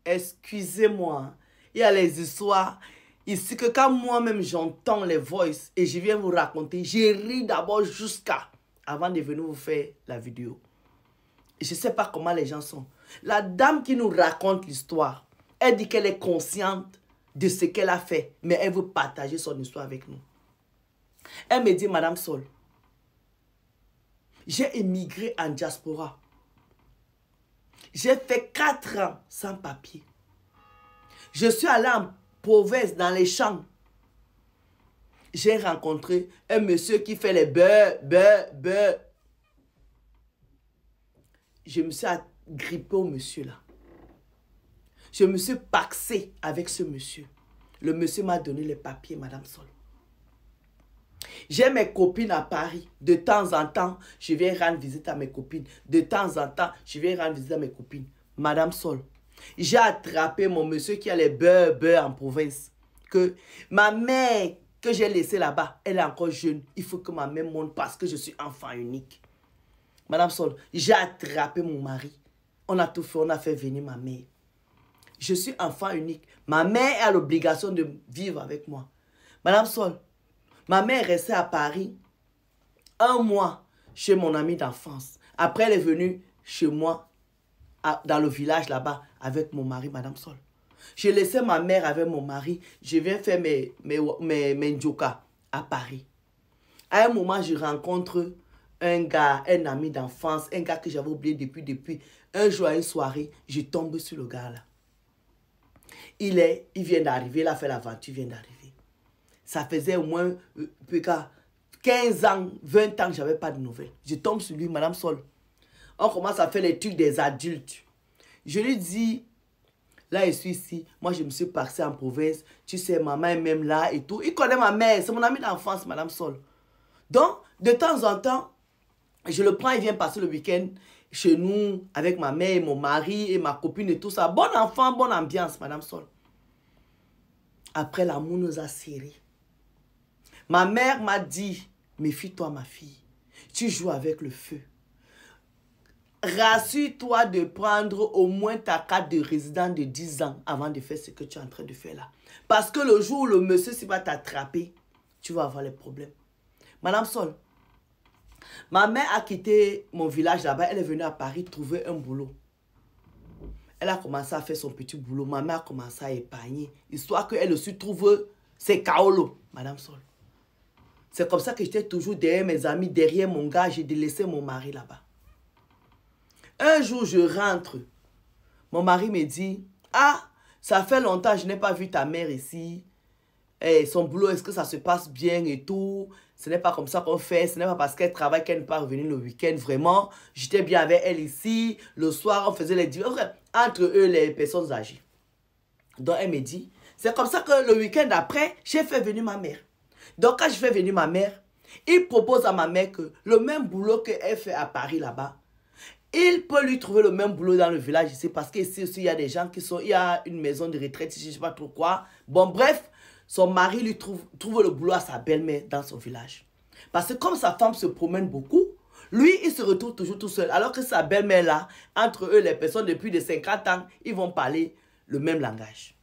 Excusez-moi. Il y a les histoires ici que quand moi-même j'entends les voices et je viens vous raconter, j'ai ri d'abord jusqu'à avant de venir vous faire la vidéo. Et je ne sais pas comment les gens sont. La dame qui nous raconte l'histoire, elle dit qu'elle est consciente de ce qu'elle a fait, mais elle veut partager son histoire avec nous. Elle me dit, Madame Sol, j'ai émigré en diaspora. J'ai fait 4 ans sans papier. Je suis allé en province, dans les champs. J'ai rencontré un monsieur qui fait les beurre. Je me suis agrippé au monsieur là. Je me suis paxé avec ce monsieur. Le monsieur m'a donné les papiers, Madame Sol. J'ai mes copines à Paris. De temps en temps, je viens rendre visite à mes copines. De temps en temps, je viens rendre visite à mes copines. Madame Sol, j'ai attrapé mon monsieur qui a les beurre en province. Que ma mère, que j'ai laissée là-bas, elle est encore jeune. Il faut que ma mère monte parce que je suis enfant unique. Madame Sol, j'ai attrapé mon mari. On a tout fait, on a fait venir ma mère. Je suis enfant unique. Ma mère a l'obligation de vivre avec moi. Madame Sol, ma mère est restée à Paris 1 mois chez mon ami d'enfance. Après, elle est venue chez moi, dans le village là-bas, avec mon mari, Madame Sol. J'ai laissé ma mère avec mon mari. Je viens faire mes njoka à Paris. À un moment, je rencontre un gars, un ami d'enfance, un gars que j'avais oublié depuis. Un jour, à une soirée, je tombe sur le gars là. Il vient d'arriver, il a fait l'aventure, il vient d'arriver. Ça faisait au moins 15 ans, 20 ans que je n'avais pas de nouvelles. Je tombe sur lui, Madame Sol. On commence à faire les trucs des adultes. Je lui dis, là je suis ici, moi je me suis passé en province, tu sais, maman est même là et tout. Il connaît ma mère, c'est mon ami d'enfance, Madame Sol. Donc, de temps en temps, je le prends, il vient passer le week-end chez nous, avec ma mère, et mon mari et ma copine et tout ça. Bon enfant, bonne ambiance, Madame Sol. Après, l'amour nous a serrés. Ma mère m'a dit, méfie-toi ma fille, tu joues avec le feu. Rassure-toi de prendre au moins ta carte de résident de 10 ans avant de faire ce que tu es en train de faire là. Parce que le jour où le monsieur va t'attraper, tu vas avoir les problèmes. Madame Sol, ma mère a quitté mon village là-bas, elle est venue à Paris trouver un boulot. Elle a commencé à faire son petit boulot. Ma mère a commencé à épargner, histoire qu'elle aussi trouve ses kaolos, Madame Sol. C'est comme ça que j'étais toujours derrière mes amis, derrière mon gars, j'ai délaissé mon mari là-bas. Un jour, je rentre. Mon mari me dit, ah, ça fait longtemps, je n'ai pas vu ta mère ici. Et son boulot, est-ce que ça se passe bien et tout? Ce n'est pas comme ça qu'on fait. Ce n'est pas parce qu'elle travaille qu'elle ne peut pas revenir le week-end. Vraiment, j'étais bien avec elle ici. Le soir, on faisait les différences entre eux, les personnes âgées. Donc, elle me dit, c'est comme ça que le week-end après, j'ai fait venir ma mère. Donc, quand je fais venir ma mère, il propose à ma mère que le même boulot qu'elle fait à Paris là-bas, il peut lui trouver le même boulot dans le village ici. Parce qu'ici aussi, il y a des gens qui sont... Il y a une maison de retraite, je ne sais pas trop quoi. Bon, bref. Son mari lui trouve le boulot à sa belle-mère dans son village. Parce que comme sa femme se promène beaucoup, lui, il se retrouve toujours tout seul. Alors que sa belle-mère là, entre eux, les personnes de plus de 50 ans, ils vont parler le même langage.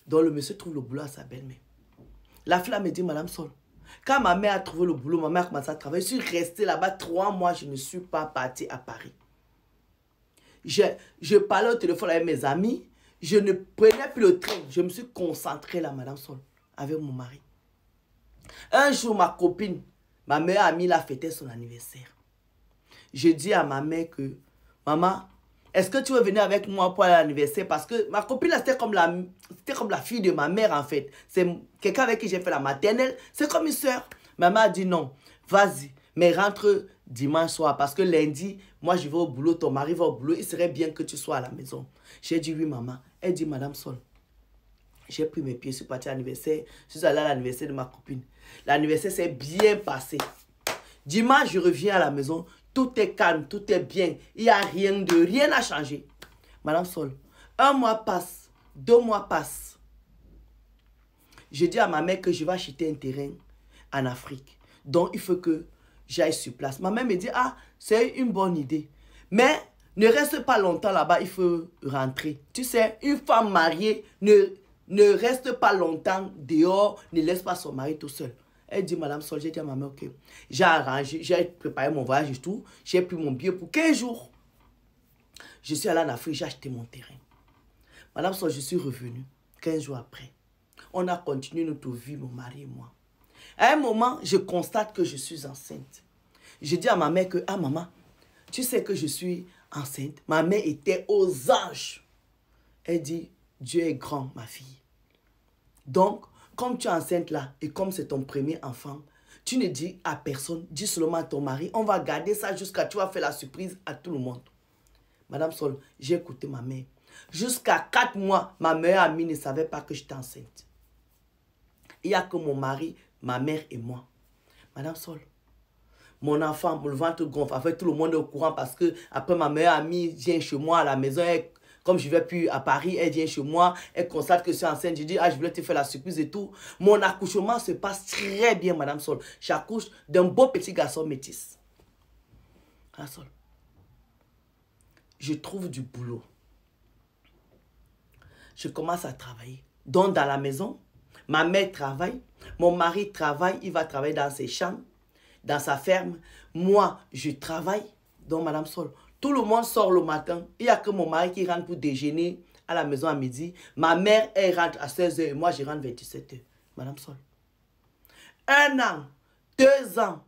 Donc le monsieur trouve le boulot à sa belle-mère. La fille me dit, Madame Sol, quand ma mère a trouvé le boulot, ma mère a commencé à travailler. Je suis restée là-bas 3 mois, je ne suis pas partie à Paris. Je parlais au téléphone avec mes amis, je ne prenais plus le train. Je me suis concentrée là, Madame Sol, avec mon mari. Un jour, ma copine, ma meilleure amie, l'a fêté son anniversaire. Je dis à ma mère que, maman, est-ce que tu veux venir avec moi pour l'anniversaire? Parce que ma copine, c'était comme la fille de ma mère, en fait. C'est quelqu'un avec qui j'ai fait la maternelle. C'est comme une soeur. Maman a dit non, vas-y, mais rentre dimanche soir. Parce que lundi, moi, je vais au boulot, ton mari va au boulot. Il serait bien que tu sois à la maison. J'ai dit oui, maman. Elle dit, Madame Sol, j'ai pris mes pieds, je suis partie à l'anniversaire. Je suis allée à l'anniversaire de ma copine. L'anniversaire s'est bien passé. Dimanche, je reviens à la maison. Tout est calme, tout est bien. Il n'y a rien à changer. Madame Sol, 1 mois passe, 2 mois passent. Je dis à ma mère que je vais acheter un terrain en Afrique. Donc, il faut que j'aille sur place. Ma mère me dit, ah, c'est une bonne idée. Mais Ne reste pas longtemps là-bas, il faut rentrer. Tu sais, une femme mariée ne reste pas longtemps dehors, ne laisse pas son mari tout seul. Elle dit, Madame Sol, j'ai dit à ma mère, ok, j'ai arrangé, j'ai préparé mon voyage et tout, j'ai pris mon billet pour 15 jours. Je suis allé en Afrique, j'ai acheté mon terrain. Madame Sol, je suis revenue 15 jours après. On a continué notre vie, mon mari et moi. À un moment, je constate que je suis enceinte. Je dis à ma mère que, ah maman, tu sais que je suis enceinte. Ma mère était aux anges. Elle dit, Dieu est grand, ma fille. Donc, comme tu es enceinte là, et comme c'est ton premier enfant, tu ne dis à personne, dis seulement à ton mari, on va garder ça jusqu'à tu vas faire la surprise à tout le monde. Madame Sol, j'ai écouté ma mère. Jusqu'à 4 mois, ma meilleure amie ne savait pas que j'étais enceinte. Il n'y a que mon mari, ma mère et moi. Madame Sol, mon enfant, le ventre gonfle. En fait, tout le monde est au courant parce que après ma meilleure amie vient chez moi à la maison. Comme je ne vais plus à Paris, elle vient chez moi. Elle constate que je suis enceinte. Je dis, ah, je voulais te faire la surprise et tout. Mon accouchement se passe très bien, Madame Sol. J'accouche d'un beau petit garçon métis. Madame Sol, je trouve du boulot. Je commence à travailler. Donc, dans la maison, ma mère travaille. Mon mari travaille. Il va travailler dans ses champs, dans sa ferme. Moi, je travaille. Donc, Madame Sol, tout le monde sort le matin. Il n'y a que mon mari qui rentre pour déjeuner à la maison à midi. Ma mère, elle rentre à 16h et moi, je rentre vers 17h. Madame Sol. 1 an, 2 ans,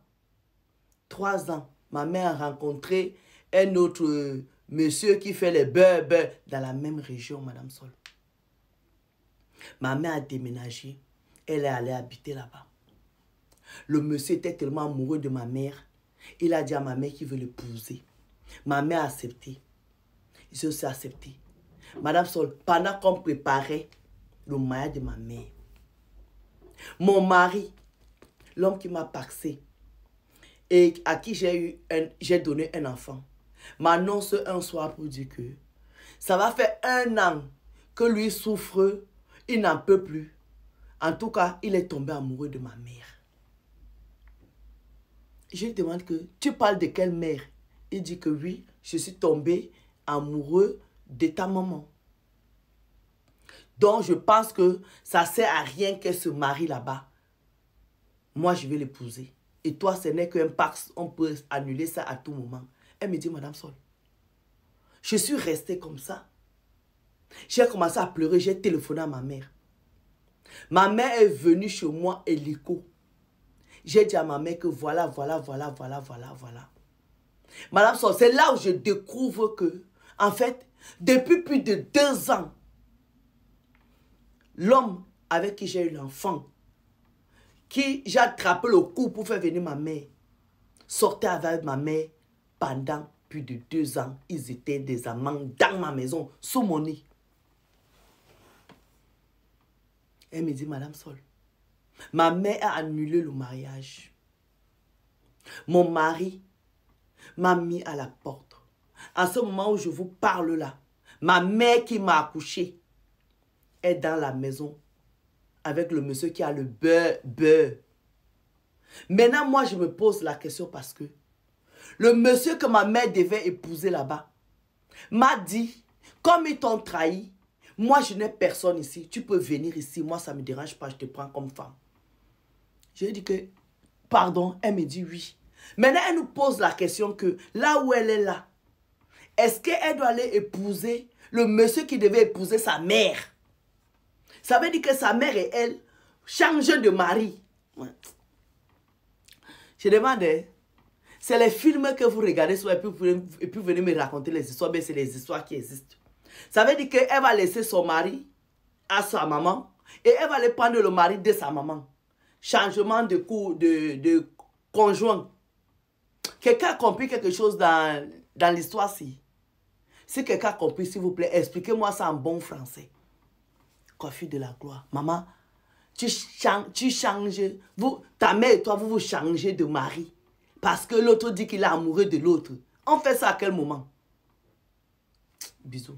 3 ans, ma mère a rencontré un autre monsieur qui fait les beurres dans la même région, Madame Sol. Ma mère a déménagé. Elle est allée habiter là-bas. Le monsieur était tellement amoureux de ma mère. Il a dit à ma mère qu'il veut l'épouser. Ma mère a accepté. J'ai aussi accepté. Madame Sol, pendant qu'on préparait le mariage de ma mère, mon mari, l'homme qui m'a paxé et à qui j'ai donné un enfant, m'annonce un soir pour dire que ça va faire 1 an que lui souffre, il n'en peut plus. En tout cas, il est tombé amoureux de ma mère. Je lui demande que, tu parles de quelle mère? Il dit que oui, je suis tombé amoureux de ta maman. Donc, je pense que ça ne sert à rien qu'elle se marie là-bas. Moi, je vais l'épouser. Et toi, ce n'est qu'un pax, on peut annuler ça à tout moment. Elle me dit, Madame Sol, je suis restée comme ça. J'ai commencé à pleurer, j'ai téléphoné à ma mère. Ma mère est venue chez moi hélico. J'ai dit à ma mère que voilà. Madame Sol, c'est là où je découvre que, en fait, depuis plus de 2 ans, l'homme avec qui j'ai eu l'enfant, qui j'ai attrapé le cou pour faire venir ma mère, sortait avec ma mère pendant plus de 2 ans. Ils étaient des amants dans ma maison, sous mon nez. Elle me dit, Madame Sol, ma mère a annulé le mariage. Mon mari m'a mis à la porte. En ce moment où je vous parle là, ma mère qui m'a accouché est dans la maison avec le monsieur qui a le beurre. Maintenant, moi, je me pose la question parce que le monsieur que ma mère devait épouser là-bas m'a dit, comme ils t'ont trahi, moi, je n'ai personne ici. Tu peux venir ici. Moi, ça ne me dérange pas. Je te prends comme femme. Je lui ai dit que, pardon. Elle me dit oui. Maintenant, elle nous pose la question que, là où elle est là, est-ce qu'elle doit aller épouser le monsieur qui devait épouser sa mère? Ça veut dire que sa mère et elle changent de mari. Ouais. Je demande, c'est les films que vous regardez et puis venez me raconter les histoires, mais c'est les histoires qui existent. Ça veut dire qu'elle va laisser son mari à sa maman et elle va aller prendre le mari de sa maman. Changement de conjoint. Quelqu'un a compris quelque chose dans l'histoire-ci? Si quelqu'un a compris, s'il vous plaît, expliquez-moi ça en bon français. Coiffure de la gloire. Maman, tu changes. Ta mère et toi, vous changez de mari. Parce que l'autre dit qu'il est amoureux de l'autre. On fait ça à quel moment? Bisous.